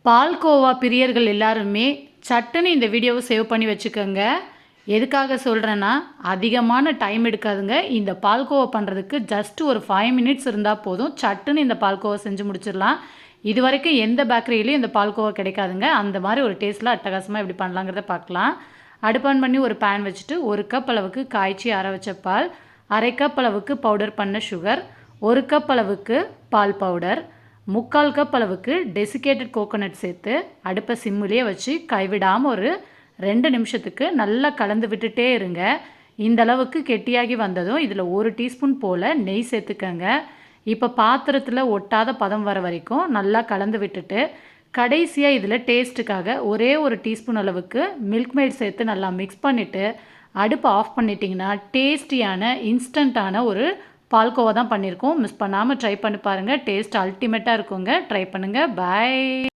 பால்கோவா பிரியர்கள் எல்லாருமே சட்டுன்னு இந்த வீடியோவை சேவ் பண்ணி வச்சுக்கோங்க. எதுக்காக சொல்கிறேன்னா, அதிகமான டைம் எடுக்காதுங்க. இந்த பால்கோவா பண்ணுறதுக்கு ஜஸ்ட் ஒரு 5 மினிட்ஸ் இருந்தால் போதும். சட்டுன்னு இந்த பால்கோவா செஞ்சு முடிச்சிடலாம். இது வரைக்கும் எந்த பேக்கரியிலையும் இந்த பால்கோவா கிடைக்காதுங்க. அந்த மாதிரி ஒரு டேஸ்ட்டில் அட்டகாசமாக எப்படி பண்ணலாங்கிறத பார்க்கலாம். அடுப்பு ஆன் பண்ணி ஒரு பேன் வச்சுட்டு 1 கப் அளவுக்கு காய்ச்சி ஆற வச்ச பால், 1/2 கப் அளவுக்கு பவுடர் பண்ண சுகர், 1 கப் அளவுக்கு பால் பவுடர், 3/4 கப் அளவுக்கு டெசிகேட்டட் கோகோனட் சேர்த்து அடுப்பை சிம்மிலேயே வச்சு கைவிடாமல் ஒரு 2 நிமிஷத்துக்கு நல்லா கலந்து விட்டுட்டே இருங்க. இந்த அளவுக்கு கெட்டியாகி வந்ததும் இதில் 1 டீஸ்பூன் போல் நெய் சேர்த்துக்கங்க. இப்போ பாத்திரத்தில் ஒட்டாத பதம் வர வரைக்கும் நல்லா கலந்து விட்டுட்டு கடைசியாக இதில் டேஸ்ட்டுக்காக ஒரே 1 டீஸ்பூன் அளவுக்கு மில்க் மெய்ட் சேர்த்து நல்லா மிக்ஸ் பண்ணிவிட்டு அடுப்பை ஆஃப் பண்ணிட்டிங்கன்னா டேஸ்டியான இன்ஸ்டண்ட்டான ஒரு பால்கோவா தான் பண்ணியிருக்கோம். மிஸ் பண்ணாமல் ட்ரை பண்ணி பாருங்கள். டேஸ்ட் அல்டிமேட்டாக இருக்குங்க. ட்ரை பண்ணுங்கள். பாய்.